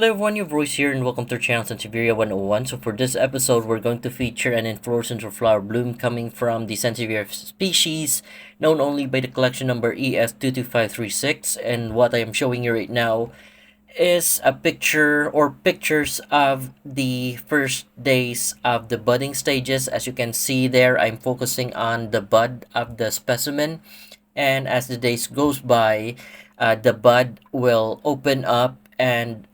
Hello everyone, your voice here and welcome to our channel Sansevieria 101. So for this episode, we're going to feature an inflorescence or flower bloom coming from the Sansevieria species, known only by the collection number ES22536. And what I am showing you right now is a picture or pictures of the first days of the budding stages. As you can see there, I'm focusing on the bud of the specimen. And as the days goes by, the bud will open up and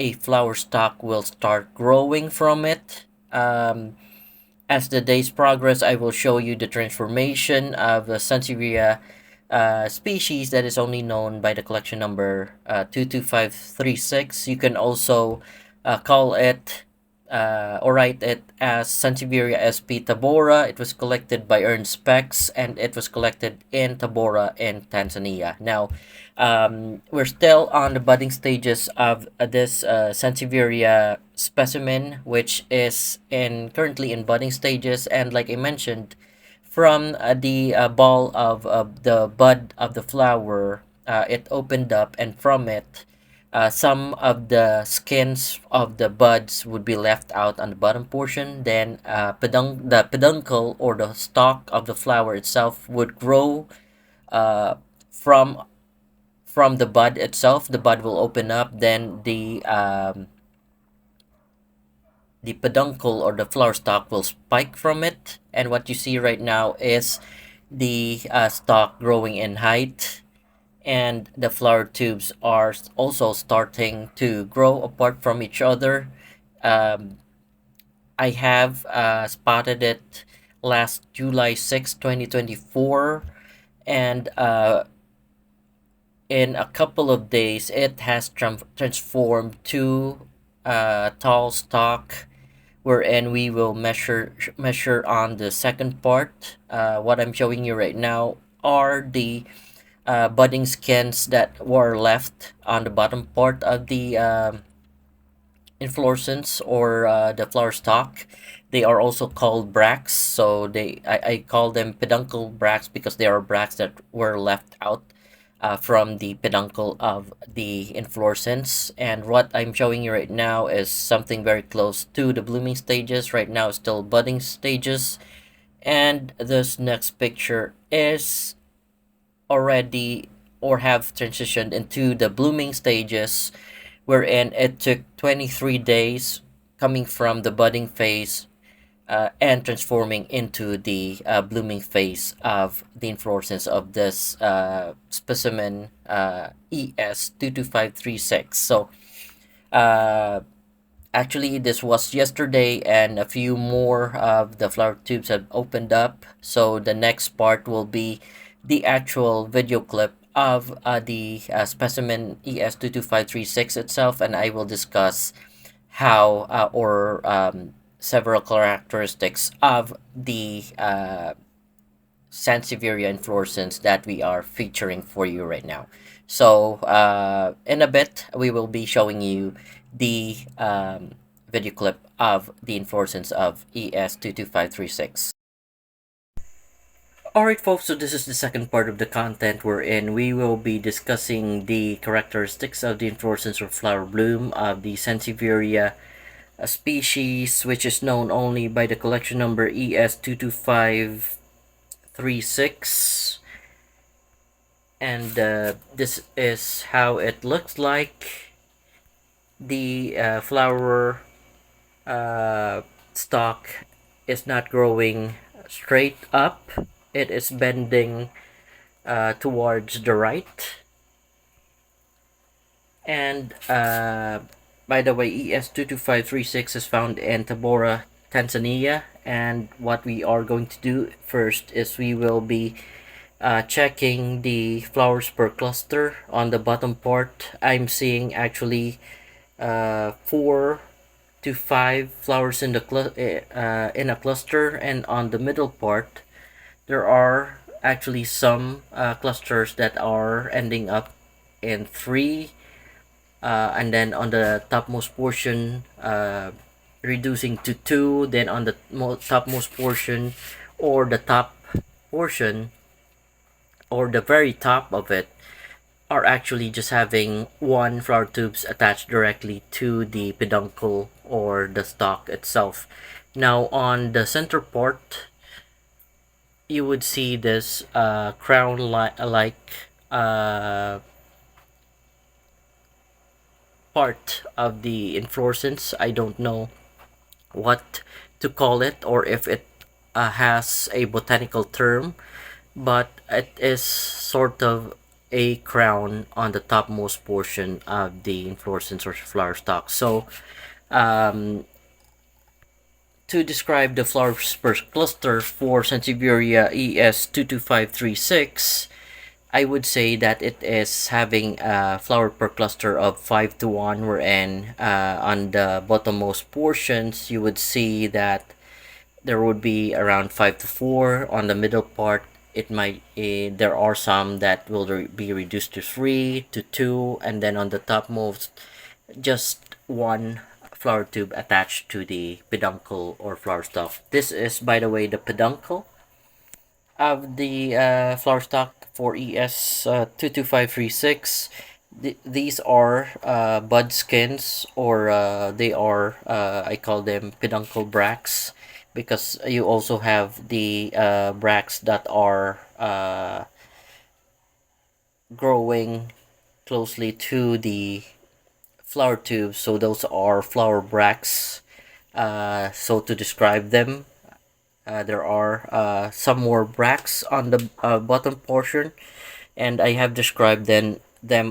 a flower stalk will start growing from it. As the days progress, I will show you the transformation of the Sansevieria species that is only known by the collection number 22536. You can also call it or write it as Sansevieria sp. Tabora. It was collected by Ernst Spex and it was collected in Tabora in Tanzania. Now, we're still on the budding stages of this Sansevieria specimen, which is currently in budding stages. And like I mentioned, from the ball of the bud of the flower, it opened up, and from it, some of the skins of the buds would be left out on the bottom portion. Then the peduncle or the stalk of the flower itself would grow uh, from from the bud itself. The bud will open up, then the peduncle or the flower stalk will spike from it. And what you see right now is the stalk growing in height, and the flower tubes are also starting to grow apart from each other. Um, I have spotted it last July 6, 2024, and in a couple of days, it has transformed to a tall stalk, wherein we will measure on the second part. What I'm showing you right now are the budding skins that were left on the bottom part of the inflorescence or the flower stalk. They are also called bracts, so I call them peduncle bracts because they are bracts that were left out from the peduncle of the inflorescence. And what I'm showing you right now is something very close to the blooming stages. Right now, it's still budding stages, and this next picture is already or have transitioned into the blooming stages, wherein it took 23 days coming from the budding phase and transforming into the blooming phase of the inflorescence of this specimen ES22536. So uh, actually, this was yesterday, and a few more of the flower tubes have opened up. So the next part will be the actual video clip of the specimen ES22536 itself, and I will discuss how or several characteristics of the Sansevieria inflorescence that we are featuring for you right now. So in a bit, we will be showing you the video clip of the inflorescence of ES22536. Alright folks, so this is the second part of the content wherein we will be discussing the characteristics of the inflorescence or flower bloom of the Sansevieria species, which is known only by the collection number ES22536. And this is how it looks like. The flower stalk is not growing straight up. It is bending towards the right. And by the way, ES22536 is found in Tabora, Tanzania. And what we are going to do first is we will be checking the flowers per cluster. On the bottom part, I'm seeing actually 4 to 5 flowers in a cluster, and on the middle part there are actually some clusters that are ending up in 3, and then on the topmost portion reducing to 2, then on the topmost portion or the top portion or the very top of it are actually just having one flower tubes attached directly to the peduncle or the stalk itself. Now on the center part, you would see this crown-like part of the inflorescence. I don't know what to call it or if it has a botanical term, but it is sort of a crown on the topmost portion of the inflorescence or flower stalk. So um, to describe the flowers per cluster for Sansevieria ES22536, I would say that it is having a flower per cluster of 5 to 1, wherein on the bottommost portions you would see that there would be around 5 to 4. On the middle part, it might there are some that will be reduced to 3 to 2, and then on the topmost, just one flower tube attached to the peduncle or flower stalk. This is, by the way, the peduncle of the flower stalk for ES 22536. These are bud skins, or they are, I call them peduncle bracts, because you also have the bracts that are growing closely to the flower tubes, so those are flower bracts. So to describe them, there are some more bracts on the bottom portion, and I have described them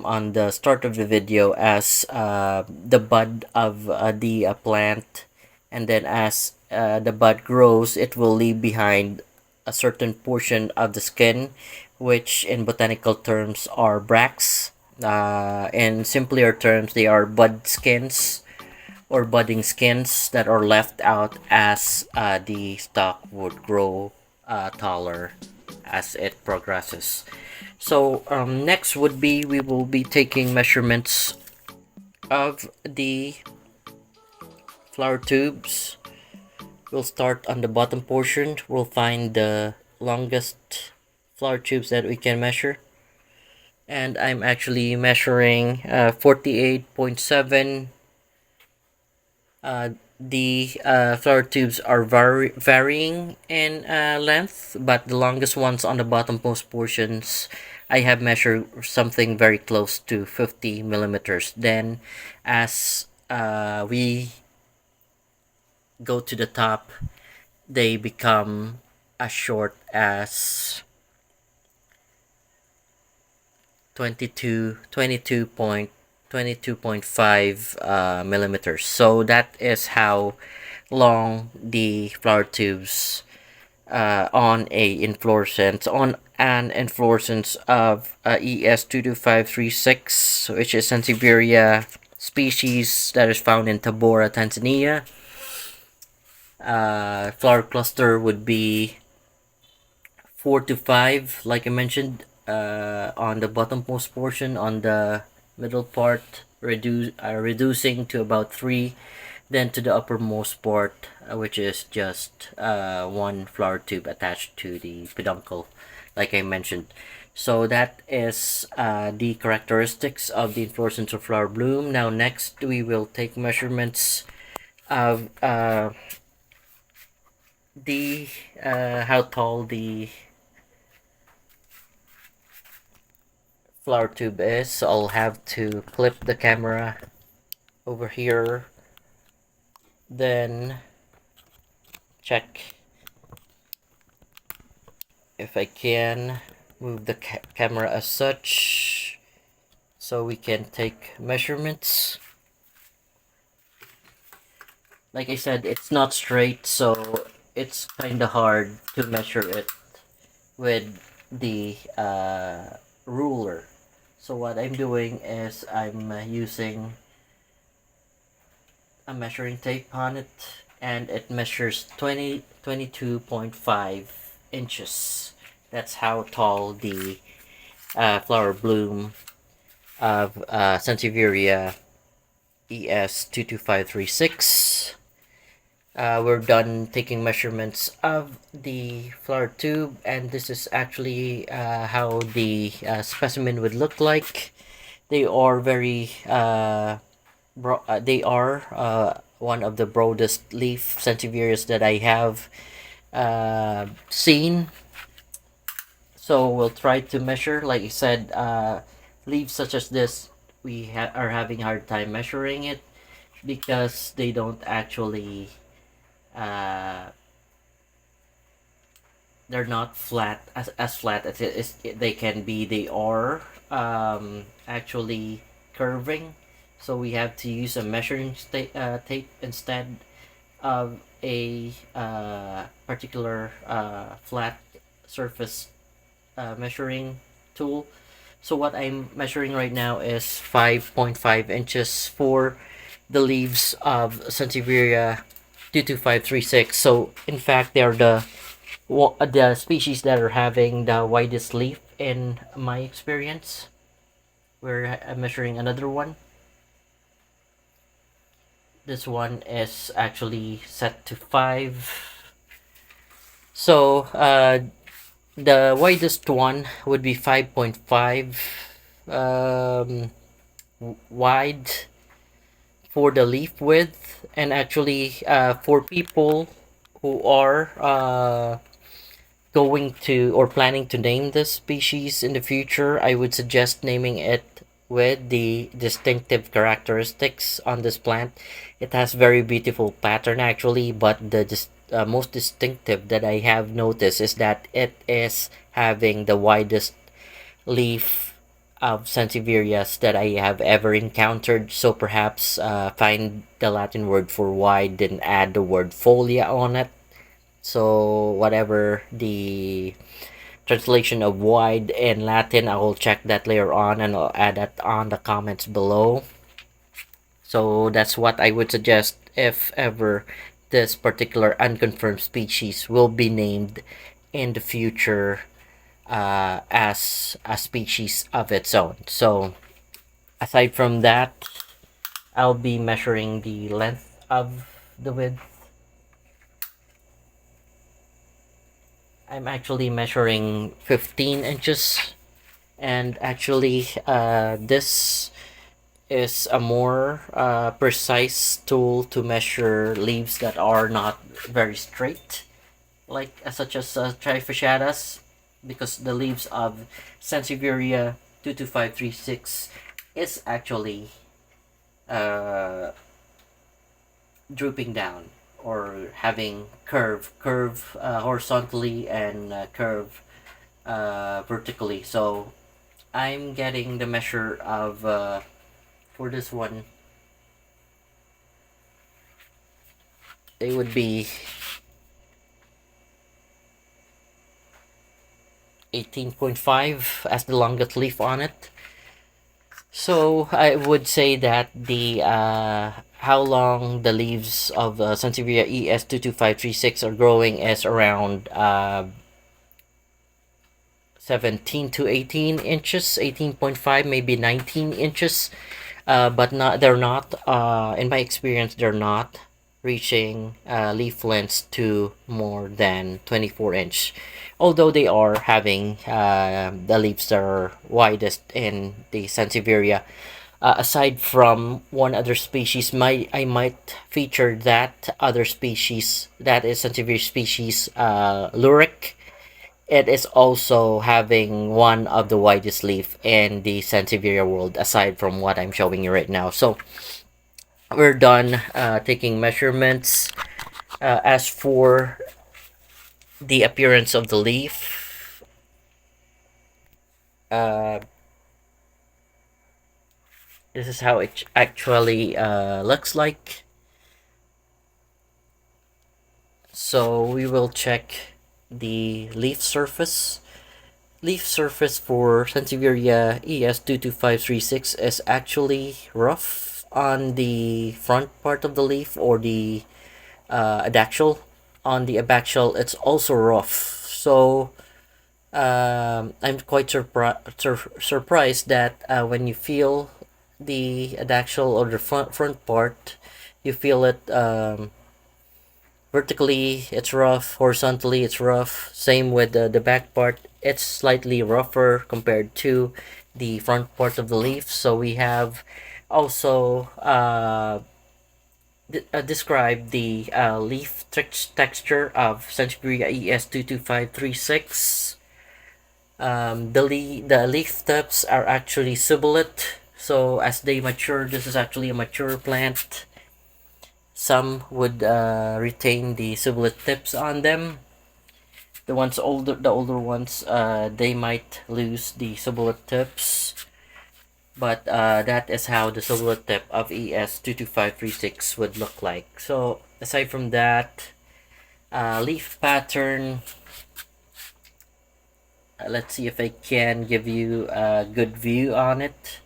on the start of the video as the bud of the plant, and then as the bud grows, it will leave behind a certain portion of the skin, which in botanical terms are bracts. In simpler terms, they are bud skins or budding skins that are left out as the stalk would grow taller as it progresses. So next would be, we will be taking measurements of the flower tubes. We'll start on the bottom portion. We'll find the longest flower tubes that we can measure. And I'm actually measuring 48.7. The flower tubes are varying in length, but the longest ones on the bottommost portions, I have measured something very close to 50 millimeters. Then as we go to the top, they become as short as 22.5 millimeters. So that is how long the flower tubes on an inflorescence of ES22536, which is Sansevieria species that is found in Tabora, Tanzania. Flower cluster would be 4 to 5, like I mentioned, on the bottommost portion. On the middle part, reducing to about 3, then to the uppermost part, which is just one flower tube attached to the peduncle, like I mentioned. So that is the characteristics of the inflorescence of flower bloom. Now next, we will take measurements of the how tall the flower tube is. So I'll have to clip the camera over here, then check if I can move the camera as such so we can take measurements. Like I said, it's not straight, so it's kind of hard to measure it with the ruler. So what I'm doing is I'm using a measuring tape on it, and it measures 22.5 inches. That's how tall the flower bloom of Sansevieria ES22536 we're done taking measurements of the flower tube, and this is actually how the specimen would look like. They are very they are one of the broadest leaf Sansevierias that I have seen. So we'll try to measure. Like I said, leaves such as this, we are having a hard time measuring it because they don't actually uh, they're not flat as flat as they can be. They are actually curving, so we have to use a measuring tape instead of a particular flat surface measuring tool. So what I'm measuring right now is 5.5 inches for the leaves of Sansevieria 22536. So in fact, they're the species that are having the widest leaf in my experience. We're measuring another one. This one is actually set to 5. So the widest one would be 5.5 um, wide for the leaf width, and actually for people who are going to or planning to name this species in the future, I would suggest naming it with the distinctive characteristics on this plant. It has very beautiful pattern actually, but the most distinctive that I have noticed is that it is having the widest leaf of Sansevierias that I have ever encountered. So perhaps find the Latin word for wide, then add the word folia on it. So whatever the translation of wide in Latin, I will check that later on and I'll add that on the comments below. So that's what I would suggest if ever this particular unconfirmed species will be named in the future as a species of its own. So aside from that, I'll be measuring the length of the width. I'm actually measuring 15 inches, and actually this is a more precise tool to measure leaves that are not very straight, like such as trifasciatus, because the leaves of Sansevieria 22536 is actually uh, drooping down or having curve horizontally and curve vertically. So I'm getting the measure of for this one, they would be 18.5 as the longest leaf on it. So I would say that the how long the leaves of Sansevieria ES22536 are growing is around 17 to 18 inches, 18.5, maybe 19 inches. But not they're not in my experience, they're not reaching leaf lengths to more than 24-inch, although they are having the leaves that are widest in the Sansevieria. Aside from one other species, I might feature that other species, that is Sansevieria species Luric. It is also having one of the widest leaf in the Sansevieria world, aside from what I'm showing you right now. So we're done taking measurements. As for the appearance of the leaf, uh, this is how it actually looks like. So we will check the leaf surface. Leaf surface for Sansevieria ES22536 is actually rough on the front part of the leaf, or the adaxial. On the abaxial, it's also rough. So I'm quite surprised that when you feel the adaxial or the front part, you feel it Vertically, it's rough. Horizontally, it's rough. Same with the back part. It's slightly rougher compared to the front part of the leaf. So we have also described the leaf texture of Sansevieria ES22536. The leaf tips are actually subulate. So as they mature, this is actually a mature plant. Some would retain the subulate tips on them. The older ones, they might lose the subulate tips. But that is how the subulate tip of ES22536 would look like. So aside from that, leaf pattern. Let's see if I can give you a good view on it.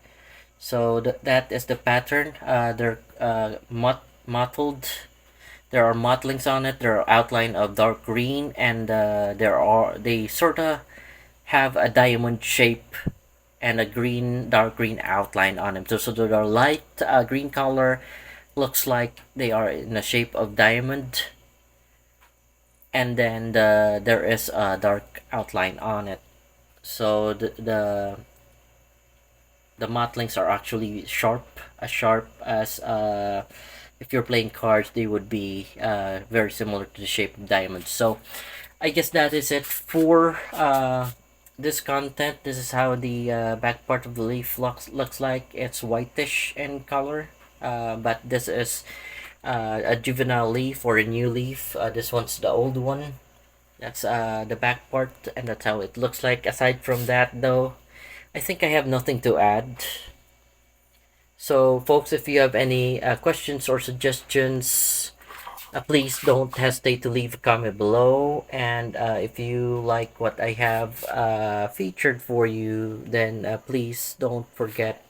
So that is the pattern. They're mottled. There are mottlings on it. There are outline of dark green, and they sort of have a diamond shape and a dark green outline on them. So the light green color looks like they are in the shape of diamond, and then there is a dark outline on it. So the mottlings are actually sharp as if you're playing cards, they would be very similar to the shape of diamonds. So I guess that is it for this content. This is how the back part of the leaf looks like. It's whitish in color, but this is a juvenile leaf or a new leaf. This one's the old one. That's the back part, and that's how it looks like. Aside from that, though, I think I have nothing to add. So, folks, if you have any questions or suggestions, please don't hesitate to leave a comment below. And if you like what I have featured for you, then please don't forget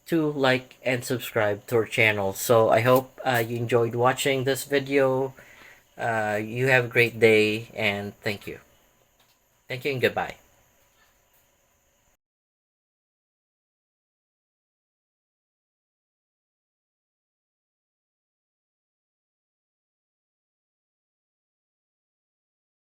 to like and subscribe to our channel. So I hope you enjoyed watching this video. You have a great day, and thank you. Thank you and goodbye.